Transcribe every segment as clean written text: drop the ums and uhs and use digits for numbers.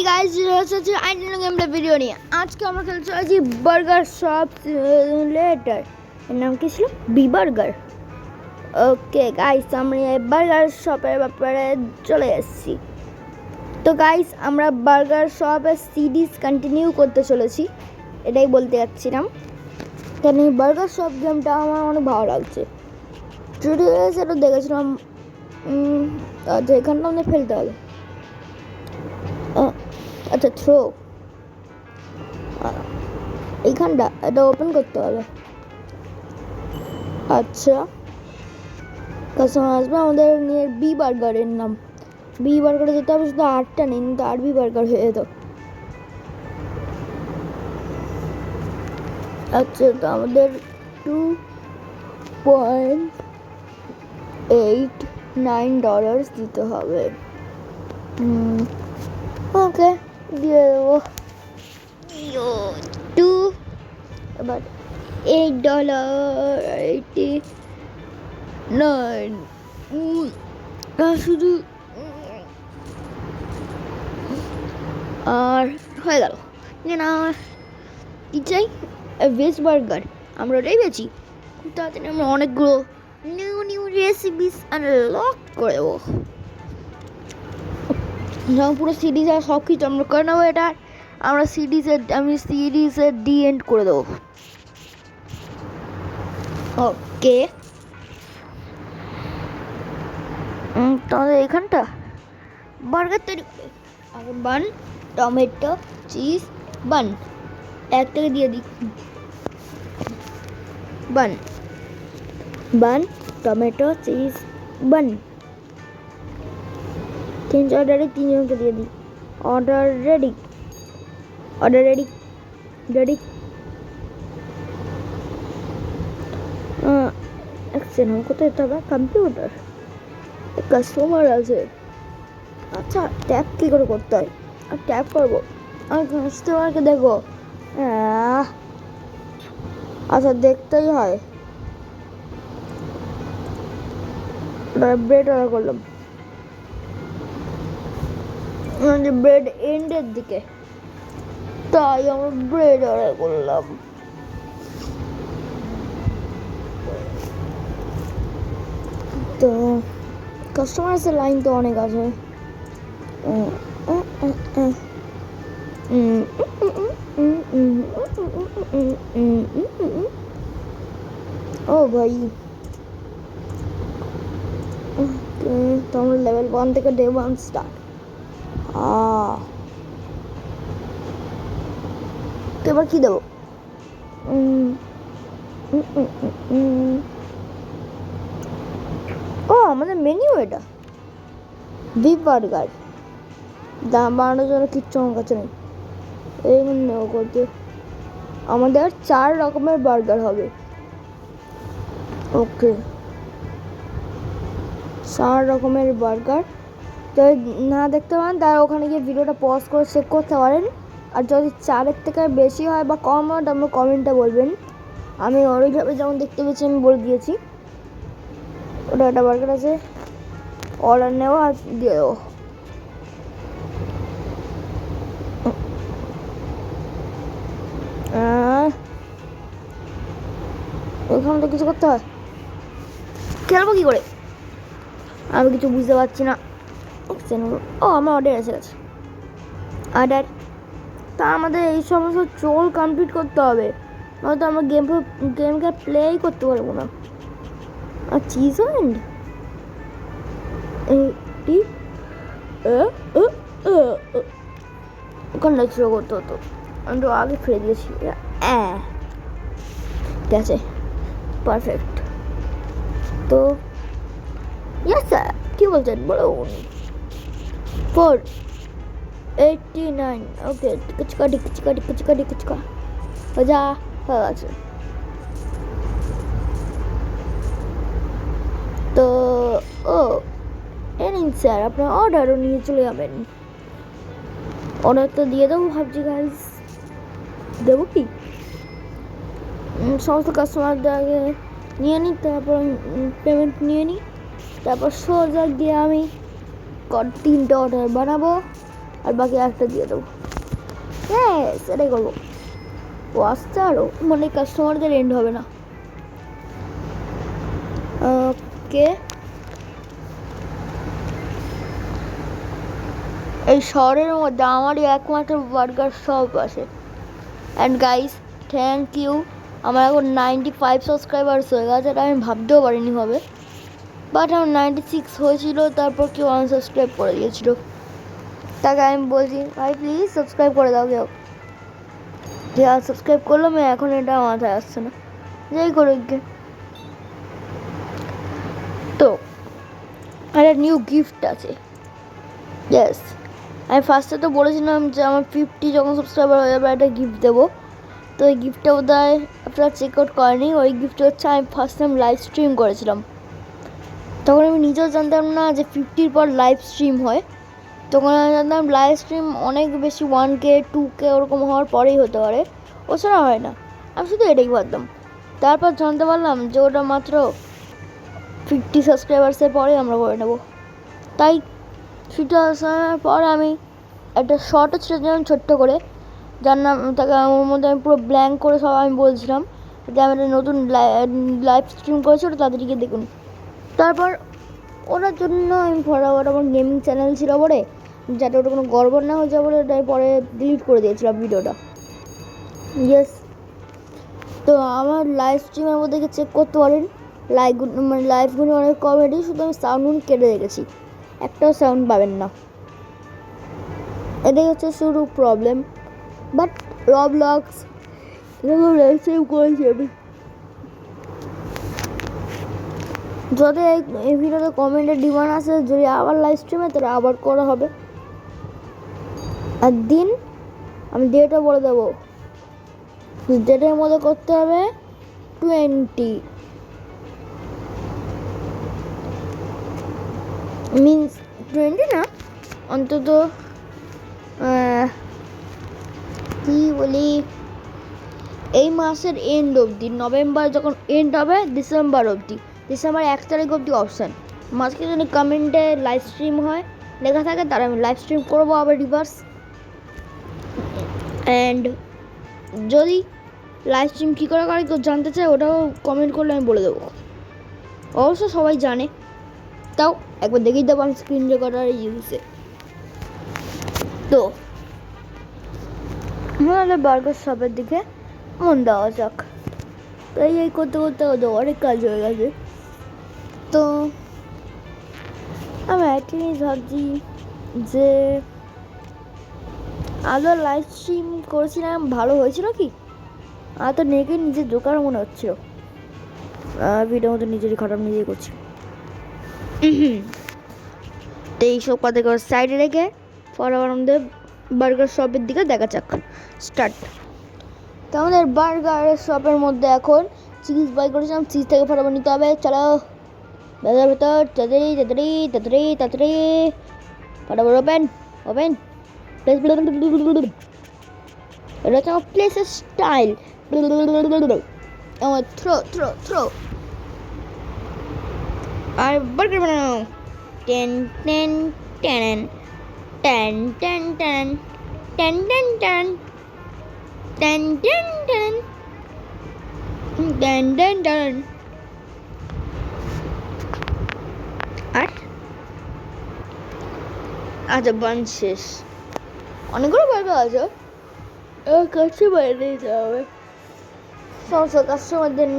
Guys, হচ্ছে ideal গেমটা video নিয়ে আজকে আমরা খেলতে চলেছি বার্গার শপ সিমুলেটর। এর নাম কি ছিল? B burger. ওকে গাইস, আমরা এই বার্গার শপের ব্যাপারে চলে এসেছি। তো গাইস, আমরা বার্গার শপের সিরিজ কন্টিনিউ করতে চলেছি, এটাই বলতে যাচ্ছিলাম। কারণ এই বার্গার শপ গেমটা আমার অনেক ভালো লাগছে। সেটা দেখেছিলাম। আচ্ছা, এখানটা আমাদের ফেলতে হবে। আচ্ছা, থ্রো এইখানটা এটা ওপেন করতে হবে। আচ্ছা, কাস্টমার আসবে আমাদের নিয়ে বি বার্গারের নাম। বি বার্গারে যেতে হবে, শুধু আটটা নেই, কিন্তু আর বি বার্গার হয়ে যেত। আচ্ছা, তো আমাদের $2.89 দিতে হবে। ওকে, দিয়ে দেবো। এবার $8.89 শুধু আর হয়ে গেল না। কি চাই? Veg burger. আমরা ওটাই বেছি। খুব তাড়াতাড়ি আমরা অনেকগুলো নিউ রেসিপিস আনলক করে দেবো। পুরো সিরিজ আর সব কিছু আমরা করে নেবো। এটা আমি সিরিজের ডি এন্ড করে দেবো। ওকে, তাহলে এখানটা বার্গার তৈরি করে আগে বান, টমেটো, চিজ, বান এক থেকে দিয়ে দিই। বান, টমেটো, চিজ, বান তিনজনকে দিয়ে দিই। Order ready. কোথায় যেতে হবে? কম্পিউটার, কাস্টমার আছে। আচ্ছা, ট্যাপ কী করে করতে হয়? আর ট্যাপ করবো, আমি কাস্টমারকে দেখবো। আচ্ছা, দেখতেই হয়। ব্রেড অর্ডার করলাম, ব্রেড এন্ডের দিকে, তাই আমরা ব্রেড অর্ডার করলাম। তো কাস্টমার্সের লাইন তো অনেক আছে। ও ভাই, তো আমরা লেভেল 1 থেকে ডে 1 স্টার্ট। তো এবার কি দেবো? ও, আমাদের মেনিউ এটা বি বার্গার। দাম বাড়ানোর জন্য কিচ্ছু আমার কাছে নেই। এই করতে আমাদের 4 রকমের বার্গার হবে। ওকে, 4 রকমের বার্গার। তো না দেখতে পারেন তারা ওখানে গিয়ে ভিডিওটা পজ করে চেক করতে পারেন। আর যদি 4-এর থেকে বেশি হয় বা কম হয়, আপনার কমেন্টে বলবেন। আমি ওইভাবে যেমন দেখতে পেয়েছি আমি বলে দিয়েছি। ওটা একটা বার্গার আছে, অর্ডার নেওয়া আর দিয়ে দেবো। ওইখানে তো কিছু করতে হয়, খেলবো কি করে আমি কিছু বুঝতে পারছি না। ও, আমার অর্ডার এসে গেছে। অর্ডার, তা আমাদের এই সমস্ত চোল কমপ্লিট করতে হবে, নয়তো আমরা গেমকে প্লেই করতে পারবো না। আর চিজ হ্যান্ড ওখানটা ছিল করতে হতো, আমি তো আগে ফিরে দিয়েছি। ঠিক আছে, পারফেক্ট। তো ইয়েস স্যার, কী বলছেন বলুন? 4.89। ওকে, টিকা যা হয়ে গেছে। তো নিন স্যার, আপনার অর্ডারও নিয়ে চলে যাবেন। অর্ডার তো দিয়ে দেবো ভাবছি গাইস। দেবো কি, সমস্ত কাস্টমারদের আগে নিয়ে নিই, তারপর পেমেন্ট নিয়ে নিই, তারপর সোজা গিয়ে আমি 3টে অর্ডার বানাবো আর বাকি একটা দিয়ে দেবো। হ্যাঁ সেটাই করবো। ও আসতে আরও মানে কাস্টমারদের এন্ড হবে না। ওকে, এই শহরের মধ্যে আমারই একমাত্র বার্গার শপ আছে। অ্যান্ড গাইস থ্যাংক ইউ, আমার এখন 95 সাবস্ক্রাইবার্স হয়ে গেছে, এটা আমি ভাবতেও পারিনি হবে। বাট আমার 96 হয়েছিল, তারপর কেউ আনসাবস্ক্রাইব করে দিয়েছিল। তাকে আমি বলছি ভাই প্লিজ সাবস্ক্রাইব করে দাও কেউ, যে আনসাবস্ক্রাইব করলো আমি এখন এটা মাথায় আসছে না, যাই করে গিয়ে। তো একটা নিউ গিফট আছে। ইয়েস, আমি ফার্স্টে তো বলেছিলাম যে আমার 50 যখন সাবস্ক্রাইবার হয়ে যাবে একটা গিফট দেবো। তো ওই গিফটটা বোধ হয় আপনারা চেক আউট করেনি। ওই গিফটটা হচ্ছে আমি ফার্স্ট টাইম লাইভ স্ট্রিম করেছিলাম। তখন আমি নিজেও জানতাম না যে 50 পর লাইভ স্ট্রিম হয়। তখন আমি জানতাম লাইভ স্ট্রিম অনেক বেশি 1K 2K ওরকম হওয়ার পরেই হতে পারে, ওছাড়া হয় না। আমি শুধু এটাই ভাবতাম। তারপর জানতে পারলাম যে ওটা মাত্র 50 সাবস্ক্রাইবার্সের পরেই আমরা করে নেব। তাই 50 সাবস্ক্রাইবার পরে আমি একটা শর্টও ছেড়েছিলাম ছোট্ট করে, যার নাম তাকে ওর মধ্যে আমি পুরো ব্ল্যাঙ্ক করে সব আমি বলছিলাম যে আমি একটা নতুন লাইভ স্ট্রিম করেছি, ওটা তাদেরকে দেখুন। তারপর ওটার জন্য আমি ফটাফট আমার গেমিং চ্যানেল ছিল বলে, যাতে ওটা কোনো গড়বড় না হয়ে যাবে বলে ওটাই পরে ডিলিট করে দিয়েছিলাম ভিডিওটা। ইয়েস, তো আমার লাইভ স্ট্রিমের মধ্যে চেক করতে পারেন মানে লাইভগুলো অনেক কমেডি, শুধু আমি সাউন্ড কেটে রেখেছি, একটাও সাউন্ড পাবেন না। এটাই হচ্ছে শুরু প্রবলেম। বাট রবলক্স এরকম লাইভ স্ট্রিম করেছি আমি। যদি এই ভিডিওতে কমেন্টের ডিমান্ড আসে যদি আবার লাইভ স্ট্রিমে, তাহলে আবার করা হবে। আর দিন আমি ডেটও বলে দেবো, ডেটের মধ্যে করতে হবে 20 মিনস 20 না, অন্তত কি বলি, এই মাসের এন্ড অবধি, নভেম্বর যখন এন্ড হবে ডিসেম্বর অবধি, ডিসেম্বর 1 তারিখ অবধি অপশান। মাঝকে যদি কমেন্টে লাইভ স্ট্রিম হয় লেখা থাকে, তার আমি লাইভ স্ট্রিম করবো আবার রিভার্স। অ্যান্ড যদি লাইভ স্ট্রিম কী করে কেউ জানতে চায়, ওটাও কমেন্ট করলে আমি বলে দেবো। অবশ্য সবাই জানে, তাও একবার দেখেই দেবো আমি স্ক্রিন রেকর্ডার ইউজে। তো আমাদের বার্গার শপের দিকে মন দেওয়া যাক। তো এই করতে করতে ওদের অনেক কাজ হয়ে গেছে। তো আমি একটা জিনিস ভাবছি যে আদৌ লাইভ স্ট্রিম করেছিলাম ভালো হয়েছিল কি, আর তো নেকে নিজের জোকার মনে হচ্ছিল। ভিডিও মতো নিজেরই খারাপ নিজেই করছি। তো এইসব কথা করে সাইডে রেখে ফটাফট আমাদের বার্গার শপের দিকে দেখা যাক। স্টার্ট। তো আমাদের বার্গার শপের মধ্যে এখন চিজ বাই করেছিলাম, চিজ থেকে ফটাফট নিতে হবে। চলো ভেতর ভেতর তাড়াতাড়ি তাড়াতাড়ি তাড়াতাড়ি তাড়াতাড়ি ফটাফট ওপেন ওপেন। এটা হচ্ছে আমার প্লেসের স্টাইল, আমার থ্রো থ্রো থ্রো। আর বার্গার বানানো ten ten ten ten ten ten ten ten ten ten ten ten ten ten ten. আর আচ্ছা বান শেষ, অনেকগুলো বার্গার আছে, কাছে বাইরে দিতে হবে। সমস্ত কাস্টমারদের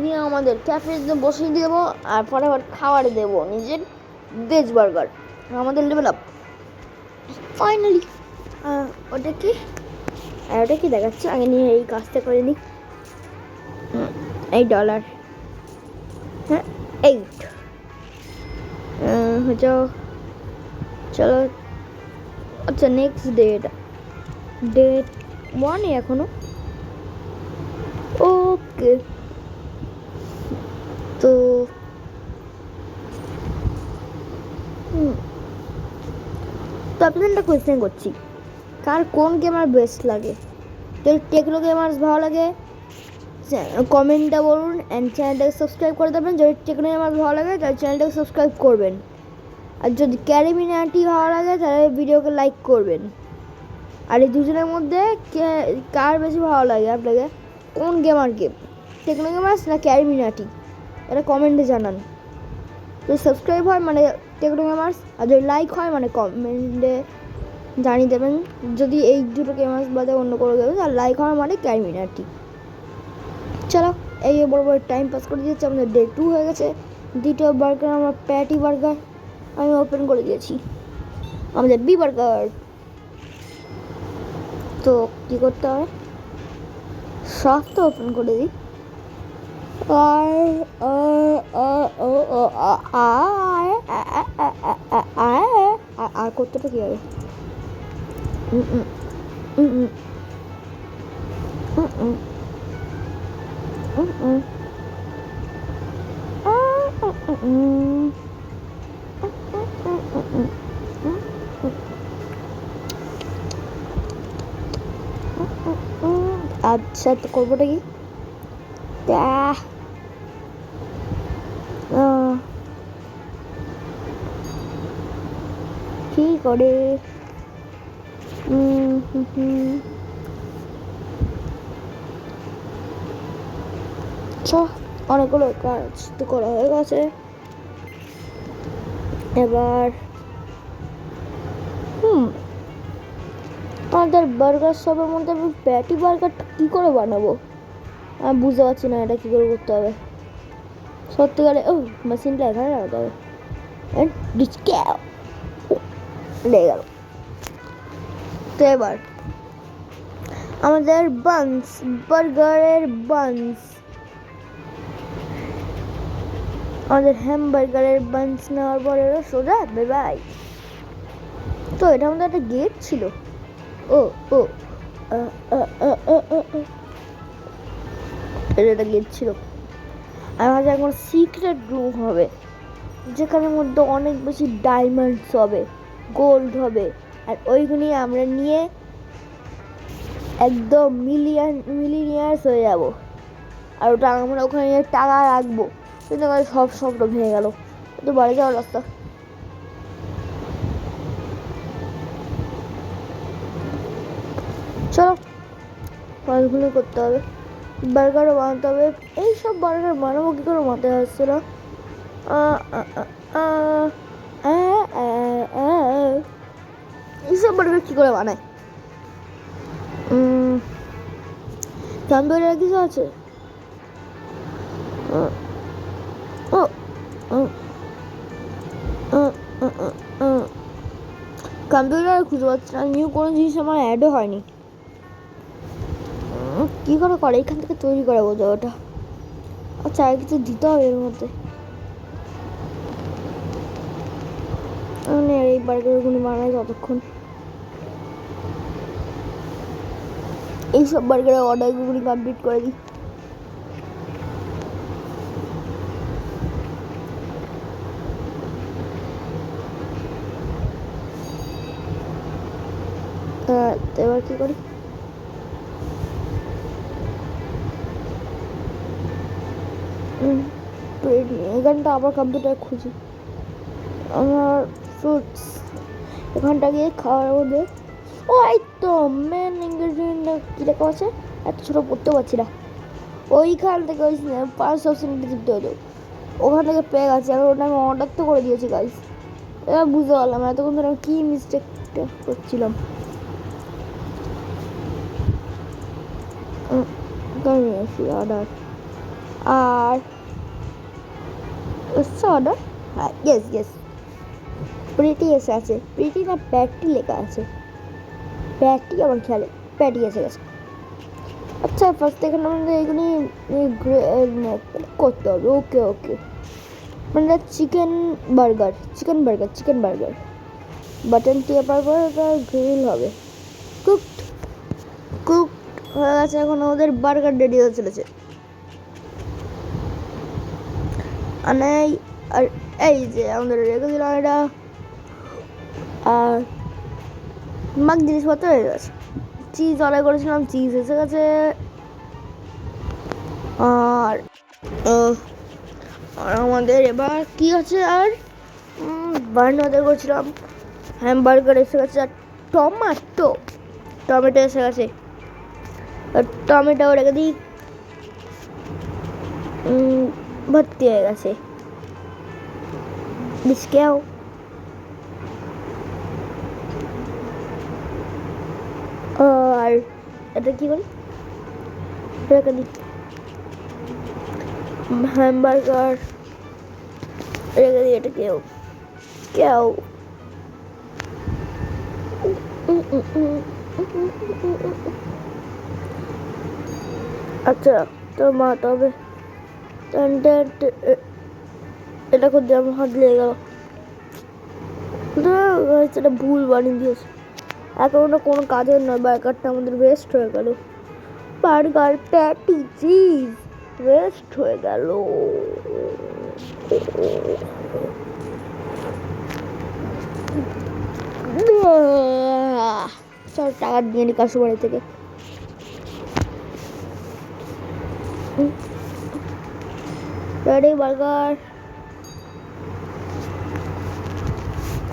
নিয়ে আমাদের ক্যাফেতে বসিয়ে দেবো আর ফটাফট খাবার দেবো নিজের ভেজ বার্গার, আমাদের লেভেল আপ ফাইনালি। ওটা কি ওটা কি দেখাচ্ছে, আগে নিয়ে এই কাজটা করে নিই। $8, হ্যাঁ 8 চলো। আচ্ছা নেক্সট ডেট 1 এখনো। ওকে, তো আপনাদের একটা কোয়েশ্চেন করছি, কার কোন গেমার বেস্ট লাগে? যদি টেকনো গেমার্স ভালো লাগে কমেন্টটা বলুন, অ্যান্ড চ্যানেলটাকে সাবস্ক্রাইব করে দেবেন। যদি টেকনো গেমার্স ভালো লাগে তাহলে চ্যানেলটাকে সাবস্ক্রাইব করবেন। আর যদি ক্যারিমিনাটি ভালো লাগে তাহলে ভিডিওকে লাইক করবেন। আর এই দুজনের মধ্যে কার বেশি ভালো লাগে আপনাকে, কোন গেমার গেম, টেকনো গেমার্স না ক্যারিমিনাটি, এটা কমেন্টে জানান। যদি সাবস্ক্রাইব হয় মানে টেকনো গেমার্স, আর যদি লাইক হয় মানে কমেন্টে জানিয়ে দেবেন। যদি এই দুটো গেমার্স বাদে অন্য কোনো গেম আর লাইক হয় মানে ক্যারিমিনাটি। চলো এই বড় বড় টাইম পাস করে দিয়েছি, আমাদের ডে 2 হয়ে গেছে। দ্বিতীয় বার্গার আমরা প্যাটি বার্গার আমি ওপেন করে দিয়েছি, আমাদের বি বার্গার। তো কী করতে হবে, সব তো ওপেন করে দিই। আর করতে তো কী হবে, আচ্ছা তো করবোটা কি, কি করে অনেকগুলো কাজ তো করা হয়ে গেছে। এবার আমাদের বার্গার শপের মধ্যে আমি প্যাটি বার্গারটা কী করে বানাবো আমি বুঝতে পারছি না, এটা কী করে করতে হবে সত্যিকারে। ও মেশিনটা এখানে রাখতে হবে, লেগে গেল। তো এবার আমাদের বানস, বার্গারের বানস, আমাদের হ্যামবার্গারের বানস নেওয়ার পরে সোজা বাই। তো এটা আমাদের একটা গেট ছিল, ও ও এটা গেট ছিল। আর ভাবছি এখন সিক্রেট রুম হবে, যেখানের মধ্যে অনেক বেশি ডায়মন্ডস হবে, গোল্ড হবে, আর ওইগুলি আমরা নিয়ে একদম মিলিনিয়ার্স হয়ে যাব। আর ওটা আমরা ওখানে টাকা রাখবো। কিন্তু আমার সব স্বপ্ন ভেঙে গেল, তো বাড়ি যাওয়ার রাস্তা। চলো কাজগুলো করতে হবে, বার্গারও বানাতে হবে। এইসব বার্গার বানাবো কী করে মাথায় আসছে না। এইসব বার্গার কী করে বানায়, তন্দুরি কিছু আছে, কম্পিউটার খুঁজে পাচ্ছি না, নিউ কোনো জিনিস আমার অ্যাডও হয়নি। কী করে করে এখান থেকে তৈরি করে বোঝা ওটা। আচ্ছা আর কিছু দিতে হবে এর মধ্যে, মানে এই বার্গারগুলি বানাই ততক্ষণ এইসব বার্গারের অর্ডারগুলি কমপ্লিট করে দিই। এবার কী করি, এখানটা আবার কম্পিউটার খুঁজি। আমার ফ্রুটস এখানটা গিয়ে খাওয়ার মধ্যে, ও এই তো মেন ইনগ্রেডিয়েন্ট কী লেখা আছে, এত ছোটো পড়তে পারছি না। ওইখান থেকে ওই 5 অপশানটা টিপতে হতো, ওখান থেকে পেয়ে গেছে। আর ওটা আমি অর্ডার তো করে দিয়েছি গাইস। এবার বুঝতে পারলাম এতক্ষণ ধরে আমি কী মিস্টেকটা করছিলাম। অর্ডার আর অর্ডার, হ্যাঁ ইয়েস প্রিটি এসে আছে, প্রিটি না প্যাটি লেখা আছে, প্যাটি আমার খেয়ালে প্যাটি এসে গেছে। আচ্ছা ফার্স্ট এখানে আমাদের এইগুলি কুক করতে হবে। ওকে মানে চিকেন বার্গার বাটন টিপার পর ওটা গ্রিল হবে। কুকড হয়ে গেছে, এখন আমাদের বার্গার রেডি হয়ে চলেছে। আর এই যে আমাদের রেখে দিলাম এটা, আর মাক জিনিসপত্র হয়ে গেছে। চিজ অর্ডার করেছিলাম, চিজ এসে গেছে। আর আমাদের এবার কি আছে, আর বার্ন অর্ডার করছিলাম, হ্যামবার্গার এসে গেছে, আর টমেটো এসে গেছে, আর টমেটো রেখে দিই, ভর্তি হয়ে গেছে। বিস্কেও আর এটা কি করি, রেখে দিই, হ্যামবার্গার রেখে দিই, এটা কেউ আচ্ছা তো মা তবে এটা করতে আমার হাত লেগে গেল, সেটা ভুল বানিয়ে দিয়েছে। এখন ওটা কোনো কাজের নয়, বার্গারটা আমাদের ওয়েস্ট হয়ে গেল, বার্গার প্যাটি চিজ ওয়েস্ট হয়ে গেল। চল টাকা দিয়ে নি কাস্টমারের থেকে। রেডি বার্গার,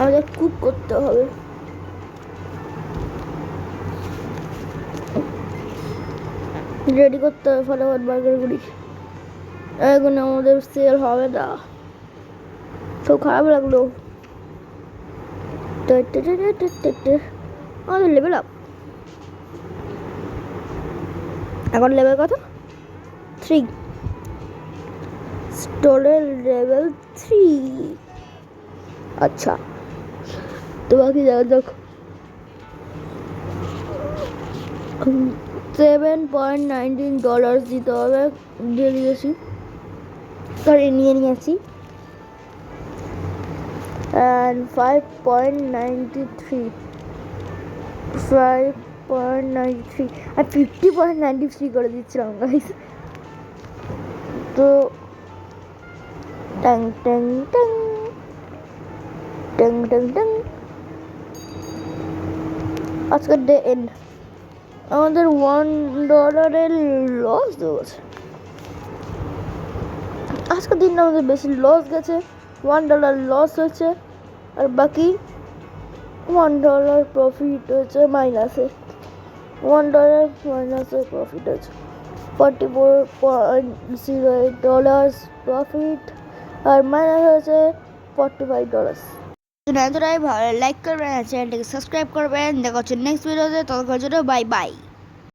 আমাদের কুক করতে হবে। রেডি করতে হবে ফটাফট বার্গারগুলি, এখন আমাদের সেল হবে না। খুব খারাপ লাগলো। আমাদের লেভেল আপ, এখন লেভেল কত? 3, স্টোরের লেভেল 3। আচ্ছা তো বাকি দেখো, $7.19 দিতে হবে, দিয়ে দিয়েছি, নিয়ে নিয়েছি। and 5.93 আর 50.93 করে দিচ্ছিলাম গাইস। তো টং টং টং টং টং টং, আজকের ডে এন্ড, আমাদের $1 লস হয়েছে আজকের দিনটা, আমাদের বেশি লস গেছে, $1 লস হয়েছে, আর বাকি $1 প্রফিট হয়েছে, মাইনাসে $1 মাইনাসে প্রফিট হয়েছে, $44.08 প্রফিট, আর মাইনাস হয়েছে $45। এতটাই ভালো, লাইক করবেন, চ্যানেলটাকে সাবস্ক্রাইব করবেন। দেখা হচ্ছে নেক্সট ভিডিওতে, ততক্ষণের জন্য বাই বাই।